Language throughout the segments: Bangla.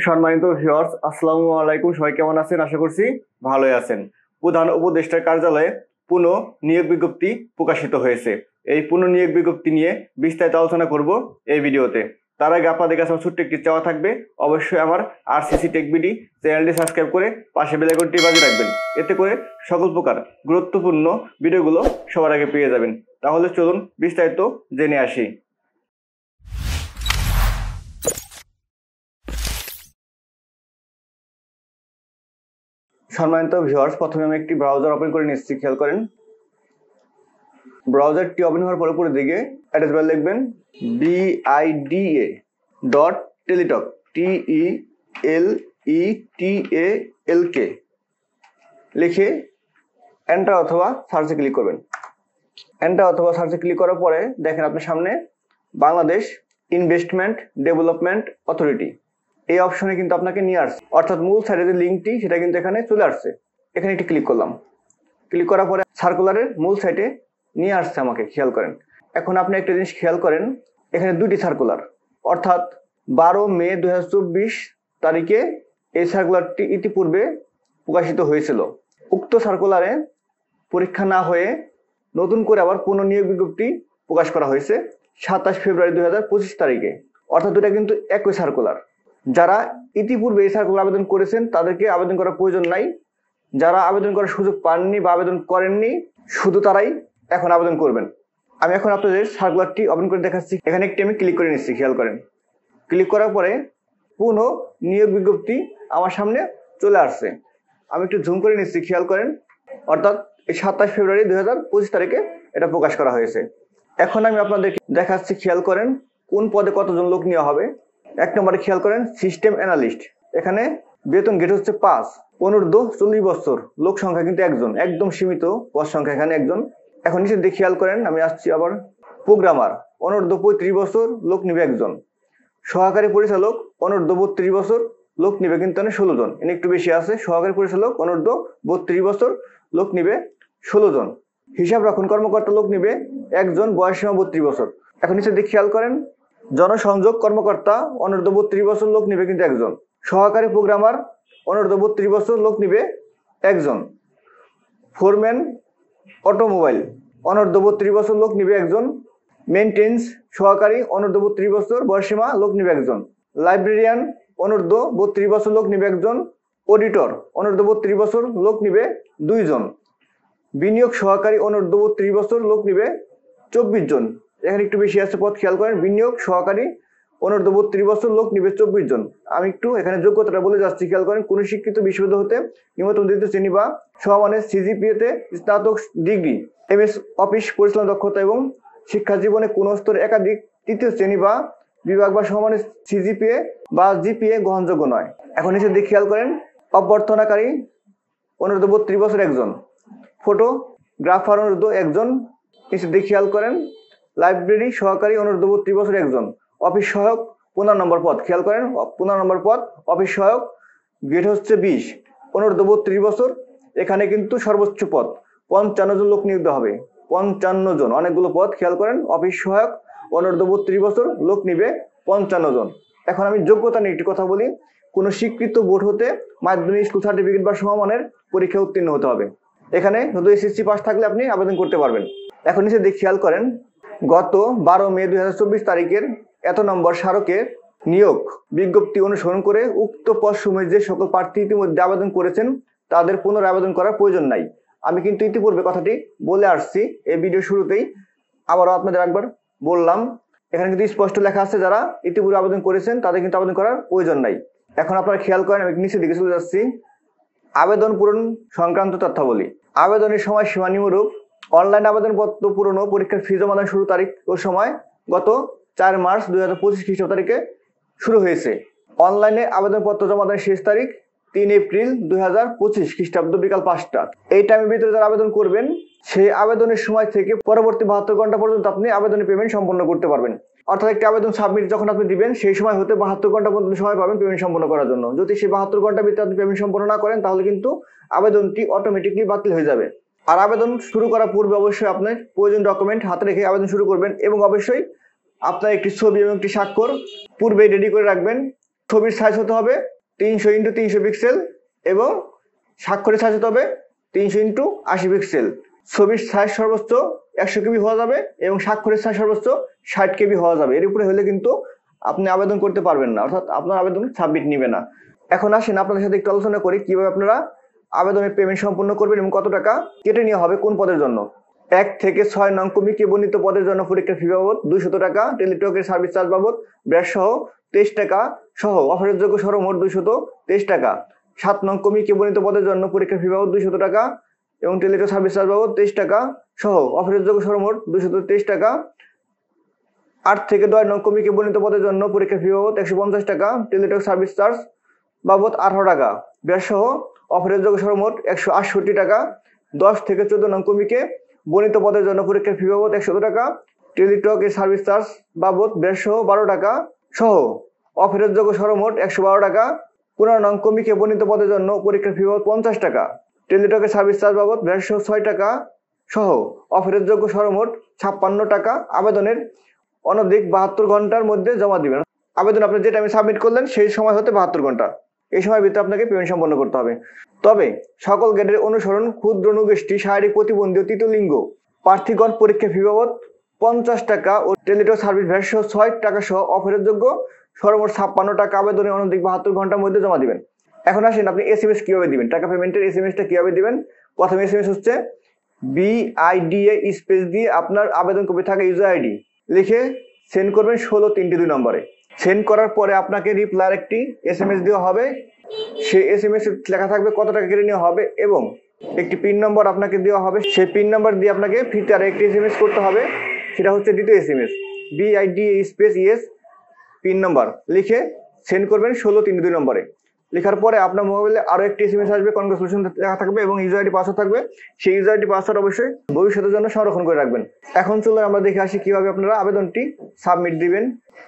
সম্মানিত ভিউয়ার্স, আসসালামু আলাইকুম। সবাই কেমন আছেন? আশা করছি ভালোই আছেন। প্রধান উপদেষ্টার কার্যালয়ে পুনঃ নিয়োগ বিজ্ঞপ্তি প্রকাশিত হয়েছে। এই পুনঃ নিয়োগ বিজ্ঞপ্তি নিয়ে বিস্তারিত আলোচনা করব এই ভিডিওতে। তার আগে আপনাদের কাছে আমার ছোট্ট একটি চাওয়া থাকবে, অবশ্যই আমার আরসিসি টেক বিডি চ্যানেলটি সাবস্ক্রাইব করে পাশে বেল আইকনটি বাজিয়ে রাখবেন। এতে করে সকল প্রকার গুরুত্বপূর্ণ ভিডিওগুলো সবার আগে পেয়ে যাবেন। তাহলে চলুন বিস্তারিত জেনে আসি। সম্মানিত ভিউয়ার্স, প্রথমে আমি একটি ব্রাউজার ওপেন করে নিচ্ছি। খেয়াল করেন, ব্রাউজারটি ওপেন হওয়ার পরে উপরের দিকে অ্যাড্রেস বার লিখবেন BIDA.teletalk TELETALK লিখে এন্টার অথবা সার্চে ক্লিক করবেন। এন্টার অথবা সার্চে ক্লিক করার পরে দেখেন আপনার সামনে বাংলাদেশ ইনভেস্টমেন্ট ডেভেলপমেন্ট অথরিটি এই অপশনে কিন্তু আপনাকে নিয়ে আসছে, অর্থাৎ মূল সাইডের যে লিঙ্কটি সেটা কিন্তু এখানে চলে আসছে। এখানে একটি ক্লিক করলাম। ক্লিক করার পরে সার্কুলারের মূল সাইটে নিয়ে আসছে আমাকে। খেয়াল করেন, এখন আপনি একটা জিনিস খেয়াল করেন, এখানে দুটি সার্কুলার, অর্থাৎ 12 মে 2024 তারিখে এই সার্কুলারটি ইতিপূর্বে প্রকাশিত হয়েছিল। উক্ত সার্কুলারে পরীক্ষা না হয়ে নতুন করে আবার পুনর্নিয়োগ বিজ্ঞপ্তি প্রকাশ করা হয়েছে 27 ফেব্রুয়ারি 2025 তারিখে, অর্থাৎ দুটা কিন্তু একই সার্কুলার। যারা ইতিপূর্বে এই সার্কুলার আবেদন করেছেন তাদেরকে আবেদন করার প্রয়োজন নাই। যারা আবেদন করার সুযোগ পাননি বা আবেদন করেননি শুধু তারাই এখন আবেদন করবেন। আমি এখন আপনাদের সার্কুলারটি ওপেন করে দেখাচ্ছি। এখানে একটি আমি ক্লিক করে নিচ্ছি। খেয়াল করেন, ক্লিক করার পরে পুনঃ নিয়োগ বিজ্ঞপ্তি আমার সামনে চলে আসছে। আমি একটু জুম করে নিচ্ছি। খেয়াল করেন, অর্থাৎ এই 27 ফেব্রুয়ারি 2025 তারিখে এটা প্রকাশ করা হয়েছে। এখন আমি আপনাদেরকে দেখাচ্ছি। খেয়াল করেন কোন পদে কতজন লোক নেওয়া হবে। এক নম্বরে খেয়াল করেন সিস্টেম অ্যানালিস্ট, এখানে বেতন গেট হচ্ছে 5, অনূর্ধ্ব 40 বছর, লোক সংখ্যা কিন্তু একজন, একদম সীমিত পদ সংখ্যা এখানে একজন। এখন নিচে দিয়ে খেয়াল করেন, আমি আসছি আবার, প্রোগ্রামার অনূর্ধ্ব 35 বছর, লোক নিবে একজন। সহকারী পরিচালক অনূর্ধ্ব 32 বছর, লোক নিবে কিন্তু 16 জন, এনে একটু বেশি আছে। সহকারী পরিচালক অনূর্ধ্ব 32 বছর, লোক নিবে 16 জন। হিসাব রক্ষণ কর্মকর্তা লোক নিবে একজন, বয়স সীমা 32 বছর। এখন নিচে দিয়ে খেয়াল করেন জনসংযোগ কর্মকর্তা অনূর্ধ্ব 32 বছর, লোক নিবে কিন্তু একজন। সহকারী প্রোগ্রামার অনূর্ধ্ব 32 বছর, লোক নিবে একজন। ফোরম্যান অটোমোবাইল অনূর্ধ্ব 32 বছর, লোক নিবে একজন। মেইনটেন্স সহকারী অনূর্ধ্ব 32 বছর, বয়সীমা, লোক নিবে একজন। লাইব্রেরিয়ান অনূর্ধ্ব 32 বছর, লোক নিবে একজন। অডিটর অনূর্ধ্ব 32 বছর, লোক নিবে 2 জন। বিনিয়োগ সহকারী অনূর্ধ্ব 32 বছর, লোক নিবে 24 জন। এখানে একটু বেশি আছে পদ। খেয়াল করেন বিনিয়োগ সহকারী অনূর্ধ্ব 32 বছর, লোক নিবে 24 জন। আমি একটু এখানে যোগ্যতাটা বলে যাচ্ছি। খেয়াল করেন কোন শিক্ষিত বিশ্ববিদ্যালয় হতে নিম্নতম দ্বিতীয় শ্রেণী বা সমমানের সিজিপিএতে স্নাতক ডিগ্রি, এমএস অফিস পরিচালনা দক্ষতা এবং শিক্ষা জীবনে কোন স্তরে একাধিক তৃতীয় শ্রেণী বা বিভাগ বা সমমানের সিজিপিএ বা জিপিএ গ্রহণযোগ্য নয়। এখন নিচে দিয়ে খেয়াল করেন অভ্যর্থনাকারী অনূর্ধ্ব 32 বছর একজন। ফটোগ্রাফার অনূর্ধ্ব একজন। নিচে দিয়ে খেয়াল করেন লাইব্রেরি সহকারী অনূর্ধ্ব 32 বছর একজন। অফিস সহায়ক 15 নম্বর পদ। খেয়াল করেন 15 নম্বর পদ অফিস সহায়ক, গ্রেড হচ্ছে 20, অনূর্ধ্ব 32 বছর। এখানে কিন্তু সর্বোচ্চ পদ 55 জন লোক নিয়োগ দেওয়া হবে। 55 জন, অনেকগুলো পদ। খেয়াল করেন অফিস সহায়ক অনূর্ধ্ব 32 বছর, লোক নিবে 55 জন। এখন আমি যোগ্যতা নিয়ে একটি কথা বলি। কোন স্বীকৃত বোর্ড হতে মাধ্যমিক স্কুল সার্টিফিকেট বা সমমানের পরীক্ষা উত্তীর্ণ হতে হবে। এখানে শুধু এসএসসি পাস থাকলে আপনি আবেদন করতে পারবেন। এখন নিচে দিয়ে খেয়াল করেন গত 12 মে 2024 তারিখের এত নম্বর স্মারকে নিয়োগ বিজ্ঞপ্তি অনুসরণ করে উক্ত পদ সময়ে যে সকল প্রার্থী ইতিমধ্যে আবেদন করেছেন তাদের পুনরায় আবেদন করার প্রয়োজন নাই। আমি কিন্তু ইতিপূর্বে কথাটি বলে আসছি এই ভিডিও শুরুতেই, আবারও আপনাদের একবার বললাম। এখানে কিন্তু স্পষ্ট লেখা আছে যারা ইতিপূর্বে আবেদন করেছেন তাদের কিন্তু আবেদন করার প্রয়োজন নাই। এখন আপনারা খেয়াল করেন, আমি নিচের দিকে চলে যাচ্ছি। আবেদন পূরণ সংক্রান্ত তথ্যাবলী। আবেদনের সময় সীমা নিম্নরূপ। অনলাইন আবেদনপত্র পূরণ ও পরীক্ষার ফি জমা দানের শুরু তারিখ ও সময় গত 4 মার্চ 2025 খ্রিস্টাব্দ তারিখে শুরু হয়েছে। অনলাইনে আবেদনপত্র জমা দানের শেষ তারিখ 3 এপ্রিল 2025 খ্রিস্টাব্দ বিকাল 5টা। এই টাইমের ভিতরে যারা আবেদন করবেন সেই আবেদনের সময় থেকে পরবর্তী 72 ঘন্টা পর্যন্ত আপনি আবেদনের পেমেন্ট সম্পন্ন করতে পারবেন। অর্থাৎ একটি আবেদন সাবমিট যখন আপনি দিবেন সেই সময় হতে 72 ঘন্টা পর্যন্ত সময় পাবেন পেমেন্ট সম্পন্ন করার জন্য। যদি সেই 72 ঘন্টার ভিতরে আপনি পেমেন্ট সম্পন্ন না করেন তাহলে কিন্তু আবেদনটি অটোমেটিকলি বাতিল হয়ে যাবে। আর আবেদন শুরু করার পূর্বে অবশ্যই আপনার প্রয়োজনীয় ডকুমেন্ট হাতে রেখে আবেদন শুরু করবেন এবং অবশ্যই আপনার একটি ছবি এবং একটি স্বাক্ষর পূর্বেই রেডি করে রাখবেন। ছবির সাইজ হতে হবে 300x300 পিক্সেল এবং স্বাক্ষরের সাইজ হতে হবে 300x80 পিক্সেল। ছবির সাইজ সর্বোচ্চ 100 কেবি হওয়া যাবে এবং স্বাক্ষরের সাইজ সর্বোচ্চ 60 কেবি হওয়া যাবে। এর উপরে হলে কিন্তু আপনি আবেদন করতে পারবেন না, অর্থাৎ আপনার আবেদন সাবমিট নিবে না। এখন আসেন আপনাদের সাথে একটু আলোচনা করি কিভাবে আপনারা আবেদনের পেমেন্ট সম্পূর্ণ করবেন এবং কত টাকা কেটে নেওয়া হবে কোন পদের জন্য। 1 থেকে 6 নং কমিকে বর্ণিত পদের জন্য পরীক্ষার ফি বাবদ 200 টাকা, টেলিটকের সার্ভিস চার্জ বাবদ ব্যাট সহ 23 টাকা সহ অফারের যোগ্য সর্বমোট 223 টাকা। 7 নং কমিকে বর্ণিত পদের জন্য পরীক্ষার ফি বাবদ 200 টাকা এবং টেলিটক সার্ভিস চার্জ বাবদ 23 টাকা সহ অফারের যোগ্য সর্বমোট 223 টাকা। 8 থেকে 10 নং কমিকে বর্ণিত পদের জন্য পরীক্ষার ফি বাবদ 150 টাকা, টেলিটক সার্ভিস চার্জ বাবদ 18 টাকা, ব্যাট সহ অফারের যোগ্য সর্বমোট 168 টাকা। 10 থেকে 14 নং কমিকে বর্ণিত পদের জন্য পরীক্ষার ফি বাবদ 100 টাকা, টেলিটক এর সার্ভিস চার্জ বাবদ ব্যাট সহ 12 টাকা সহ অফারের যোগ্য সর্বমোট 112 টাকা। 15 নং কমিকে বর্ণিত পদের জন্য পরীক্ষার ফি বাবদ 50 টাকা, টেলিটকের সার্ভিস চার্জ বাবদ ব্যাট সহ 6 টাকা সহ অফারের যোগ্য সর্বমোট 56 টাকা। আবেদনের অনধিক 72 ঘন্টার মধ্যে জমা দিবেন। আবেদন আপনি যে টাইমে সাবমিট করলেন সেই সময় হতে 72 ঘন্টা, এই সময়ের ভিতরে আপনাকে পেমেন্ট সম্পন্ন করতে হবে। তবে সকল গ্রেডের অনুসরণ, ক্ষুদ্র নৃগোষ্ঠী, শারীরিক প্রতিবন্ধী ও তৃতীয় লিঙ্গ প্রার্থীগণ পরীক্ষা ফি বাবদ 50 টাকা ও টেলিটক সার্ভিস ভ্যাট সহ 6 টাকা সহ অফারের যোগ্য সর্বমোট 56 টাকা আবেদনের অনধিক 72 ঘন্টার মধ্যে জমা দিবেন। এখন আসেন আপনি SMS কিভাবে দিবেন, টাকা পেমেন্টের SMS টা কিভাবে দিবেন। প্রথম SMS হচ্ছে BIDA স্পেস দিয়ে আপনার আবেদন কপি থাকা ইউজার আইডি লিখে সেন্ড করবেন 1632 নম্বরে। সেন্ড করার পরে আপনাকে রিপ্লাই একটি SMS দেওয়া হবে। সেই SMS লেখা থাকবে কত টাকা কেটে নেওয়া হবে এবং একটি পিন নম্বর আপনাকে দেওয়া হবে। সেই পিন নম্বর দিয়ে আপনাকে ফিতে আর একটি SMS করতে হবে, সেটা হচ্ছে দ্বিতীয় SMS BIDA space yes pin number লিখে সেন্ড করবেন 1632 নম্বরে। লেখার পরে আপনার মোবাইলে আরো একটি SMS আসবে, কনগ্রাচুলেশন লেখা থাকবে এবং ইউজার আইডি পাসওয়ার্ড থাকবে। সেই ইউজার আইডি পাসওয়ার্ড অবশ্যই ভবিষ্যতের জন্য সংরক্ষণ করে রাখবেন। এখন চলুন আমরা দেখে আসি কিভাবে আপনারা আবেদনটি সাবমিট দিবেন।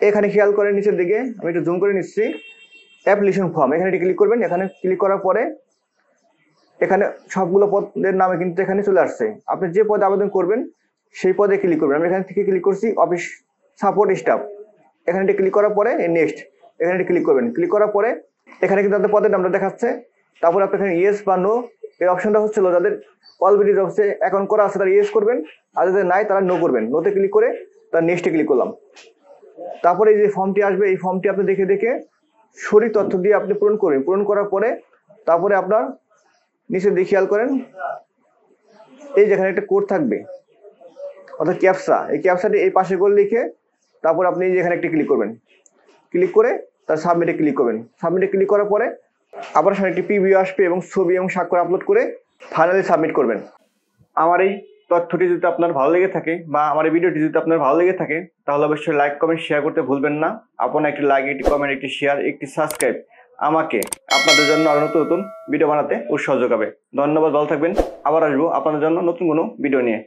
এখানে খেয়াল করেন নিচের দিকে, আমি একটু জুম করে নিচ্ছি, অ্যাপ্লিকেশন ফর্ম, এখানে ক্লিক করবেন। এখানে ক্লিক করার পরে এখানে সবগুলো পদের নামে কিন্তু এখানে চলে আসছে। আপনি যে পদে আবেদন করবেন সেই পদে ক্লিক করবেন। আমি এখান থেকে ক্লিক করছি অফিস সাপোর্ট স্টাফ, এখানে ক্লিক করার পরে নেক্সট এখানে ক্লিক করবেন। ক্লিক করার পরে এখানে কিন্তু আপনাদের পদের নামটা দেখাচ্ছে। তারপরে আপনি এখানে ইয়েস বা নো এই অপশনটা হচ্ছিল, যাদের অলরেডি জবসে অ্যাকাউন্ট করা আছে তারা ইয়েস করবেন, আর যাদের নাই তারা নো করবেন। নোতে ক্লিক করে তার নেক্সটে ক্লিক করলাম। তারপরে এই যে ফর্মটি আসবে, এই ফর্মটি আপনি দেখে দেখে সঠিক তথ্য দিয়ে আপনি পূরণ করবেন। পূরণ করার পরে তারপরে আপনার নিচে দিয়ে খেয়াল করেন এই যেখানে একটা কোড থাকবে অর্থাৎ ক্যাপসা, এই ক্যাপসাটি এই পাশে করে লিখে তারপর আপনি যেখানে একটি ক্লিক করবেন। ক্লিক করে তার সাবমিটে ক্লিক করবেন। সাবমিটে ক্লিক করার পরে আবার সামনে একটি প্রিভিউ আসবে এবং ছবি এবং স্বাক্ষর আপলোড করে ফাইনালি সাবমিট করবেন। আমার এই তথ্যটি যদি আপনার ভালো লেগে থাকে বা আমার এই ভিডিওটি যদি আপনার ভালো লেগে থাকে তাহলে অবশ্যই লাইক, কমেন্ট, শেয়ার করতে ভুলবেন না। আপনার একটি লাইক, একটি কমেন্ট, একটি শেয়ার, একটি সাবস্ক্রাইব আমাকে আপনাদের জন্য আরো নতুন নতুন ভিডিও বানাতে উৎসাহ যোগাবে। ধন্যবাদ, ভালো থাকবেন। আবার আসবো আপনাদের জন্য নতুন কোনো ভিডিও নিয়ে।